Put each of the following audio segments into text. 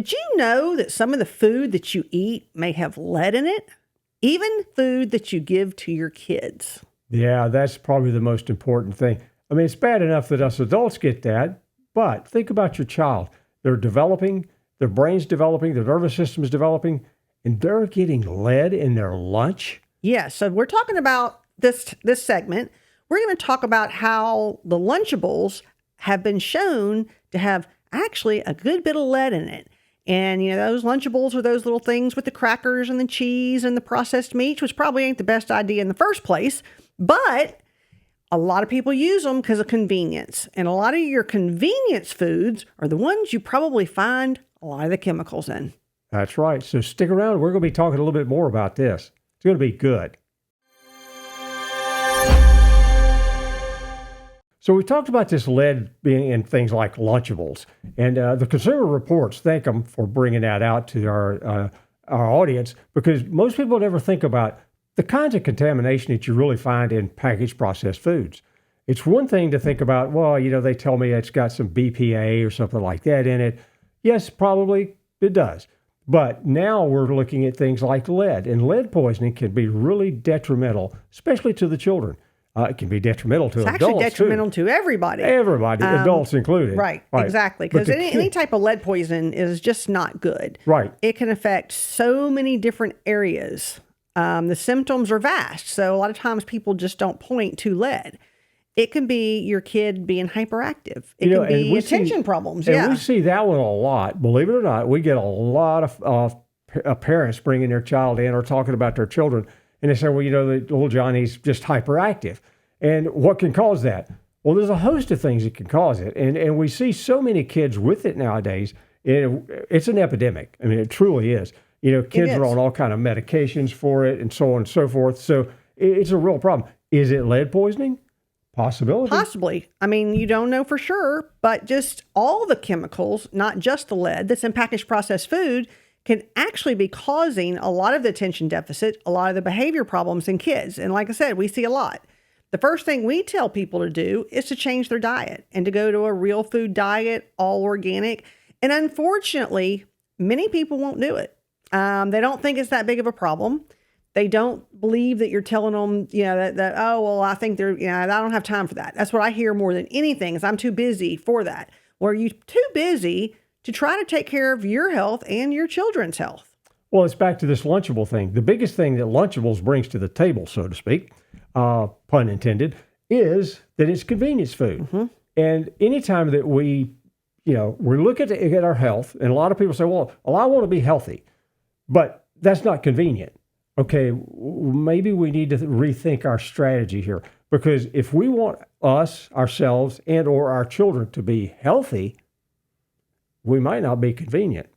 Did you know that some of the food that you eat may have lead in it? Even food that you give to your kids. Yeah, that's probably the most important thing. I mean, it's bad enough that us adults get that, but think about your child. They're developing, their brain's developing, their nervous system's developing, and they're getting lead in their lunch. Yeah, so we're talking about this segment. We're going to talk about how the Lunchables have been shown to have actually a good bit of lead in it. And, those Lunchables are those little things with the crackers and the cheese and the processed meats, which probably ain't the best idea in the first place. But a lot of people use them because of convenience. And a lot of your convenience foods are the ones you probably find a lot of the chemicals in. That's right. So stick around. We're going to be talking a little bit more about this. It's going to be good. So we talked about this lead being in things like Lunchables, and the Consumer Reports thank them for bringing that out to our audience, because most people never think about the kinds of contamination that you really find in packaged processed foods. It's one thing to think about, well, they tell me it's got some BPA or something like that in it. Yes, probably it does. But now we're looking at things like lead, and lead poisoning can be really detrimental, especially to the children. It can be detrimental to adults. It's actually detrimental to everybody. Everybody, adults included. Right, exactly. Because any type of lead poison is just not good. Right. It can affect so many different areas. The symptoms are vast. So a lot of times people just don't point to lead. It can be your kid being hyperactive. It can be attention problems. And we see that one a lot. Believe it or not, we get a lot of parents bringing their child in or talking about their children. And they say, well, the little Johnny's just hyperactive. And what can cause that? Well, there's a host of things that can cause it. And we see so many kids with it nowadays. It's an epidemic. I mean, it truly is. Kids are on all kind of medications for it and so on and so forth. So it's a real problem. Is it lead poisoning? Possibility. Possibly. I mean, you don't know for sure, but just all the chemicals, not just the lead that's in packaged processed food, can actually be causing a lot of the attention deficit, a lot of the behavior problems in kids. And like I said, we see a lot. The first thing we tell people to do is to change their diet and to go to a real food diet, all organic. And unfortunately, many people won't do it. They don't think it's that big of a problem. They don't believe that you're telling them, that oh, well, I think I don't have time for that. That's what I hear more than anything is I'm too busy for that. Well, are you too busy to try to take care of your health and your children's health? Well, it's back to this Lunchable thing. The biggest thing that Lunchables brings to the table, so to speak, pun intended, is that it's convenience food. Mm-hmm. And anytime that we look at our health, and a lot of people say, well, I want to be healthy, but that's not convenient. Okay, maybe we need to rethink our strategy here, because if we want ourselves and or our children to be healthy, we might not be convenient,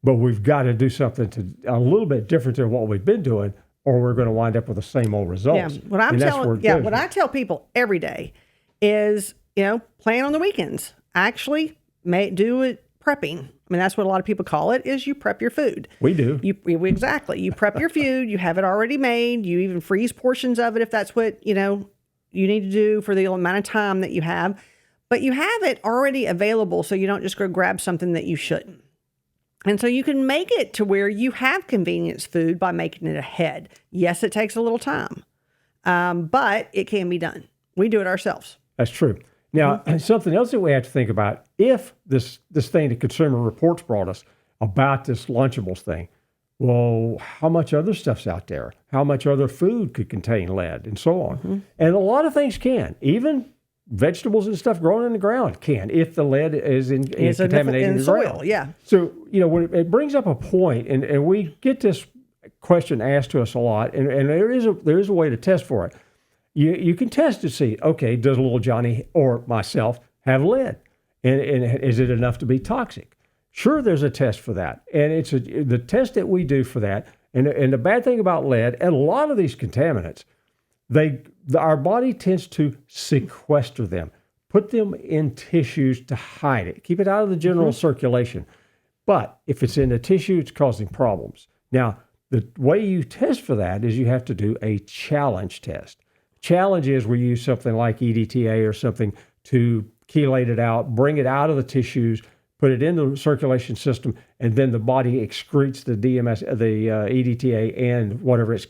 but we've got to do something a little bit different than what we've been doing, or we're going to wind up with the same old results. Yeah, what I tell people every day is, plan on the weekends. Actually, do it prepping. I mean, that's what a lot of people call it, is you prep your food. We do. Exactly. You prep your food. You have it already made. You even freeze portions of it if that's what, you need to do for the amount of time that you have. But you have it already available, so you don't just go grab something that you shouldn't. And so you can make it to where you have convenience food by making it ahead. Yes, it takes a little time, but it can be done. We do it ourselves. That's true. Now, something else that we have to think about, if this thing the Consumer Reports brought us about this Lunchables thing, well, how much other stuff's out there? How much other food could contain lead and so on? Mm-hmm. And a lot of things can. Even vegetables and stuff growing in the ground can, if the lead is contaminating in the soil. ground. Yeah. So, when it brings up a point, and we get this question asked to us a lot, and there is a way to test for it. You can test to see, okay, does little Johnny or myself have lead? And is it enough to be toxic? Sure, there's a test for that. And it's the test that we do for that. And the bad thing about lead and a lot of these contaminants, our body tends to sequester them, put them in tissues to hide it, keep it out of the general circulation. But if it's in the tissue, it's causing problems. Now, the way you test for that is you have to do a challenge test. Challenge is we use something like EDTA or something to chelate it out, bring it out of the tissues, put it in the circulation system, and then the body excretes the DMS, the EDTA, and whatever it's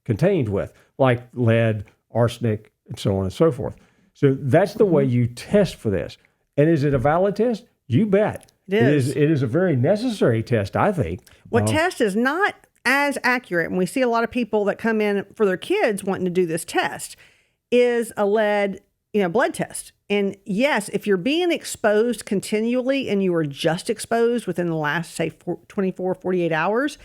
contained with, like lead, arsenic, and so on and so forth. So that's the way you test for this. And is it a valid test? You bet. It is. It is a very necessary test, I think. What test is not as accurate, and we see a lot of people that come in for their kids wanting to do this test, is a lead, blood test. And yes, if you're being exposed continually and you were just exposed within the last, say, 24, 48 hours,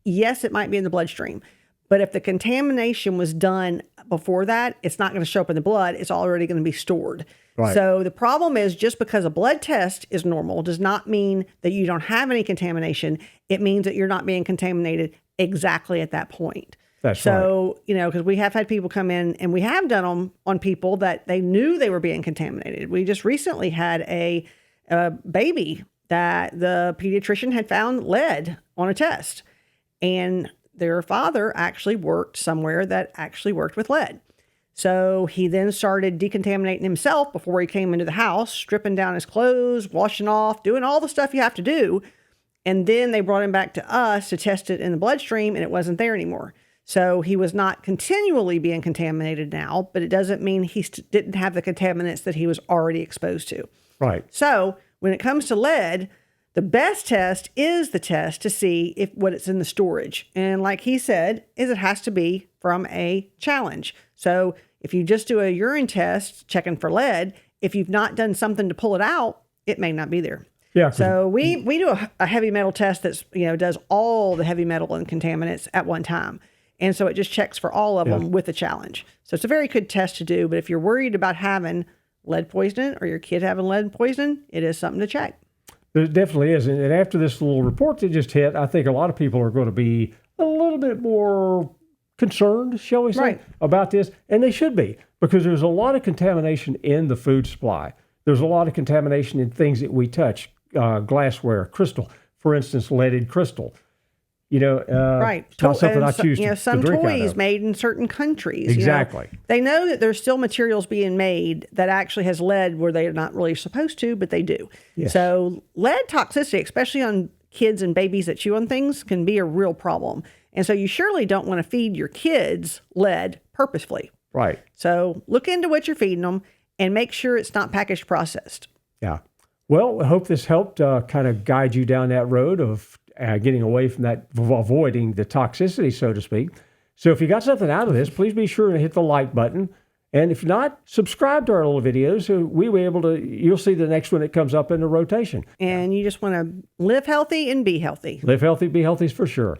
yes, it might be in the bloodstream. But if the contamination was done before that, it's not going to show up in the blood. It's already going to be stored. Right. So the problem is, just because a blood test is normal does not mean that you don't have any contamination. It means that you're not being contaminated exactly at that point. That's so, because we have had people come in, and we have done them on people that they knew they were being contaminated. We just recently had a baby that the pediatrician had found lead on a test, and their father actually worked somewhere that actually worked with lead. So he then started decontaminating himself before he came into the house, stripping down his clothes, washing off, doing all the stuff you have to do. And then they brought him back to us to test it in the bloodstream, and it wasn't there anymore. So he was not continually being contaminated now, but it doesn't mean he didn't have the contaminants that he was already exposed to. Right. So when it comes to lead, the best test is the test to see what it's in the storage. And like he said, it has to be from a challenge. So if you just do a urine test checking for lead, if you've not done something to pull it out, it may not be there. Yeah. So we do a heavy metal test that's, does all the heavy metal and contaminants at one time. And so it just checks for all of them with a challenge. So it's a very good test to do. But if you're worried about having lead poisoning or your kid having lead poisoning, it is something to check. It definitely is. And after this little report that just hit, I think a lot of people are going to be a little bit more concerned, shall we say, about this. And they should be, because there's a lot of contamination in the food supply. There's a lot of contamination in things that we touch, glassware, crystal, for instance, leaded crystal. Right. Not something I choose to some drink out toys of. made in certain countries. Exactly. They know that there's still materials being made that actually has lead where they're not really supposed to, but they do. Yes. So lead toxicity, especially on kids and babies that chew on things, can be a real problem. And so you surely don't want to feed your kids lead purposefully. Right. So look into what you're feeding them and make sure it's not packaged processed. Yeah. Well, I hope this helped kind of guide you down that road of getting away from that, avoiding the toxicity, so to speak. So if you got something out of this, please be sure to hit the like button. And if not, subscribe to our little videos so you'll see the next one that comes up in the rotation. And you just want to live healthy and be healthy. Live healthy, be healthy for sure.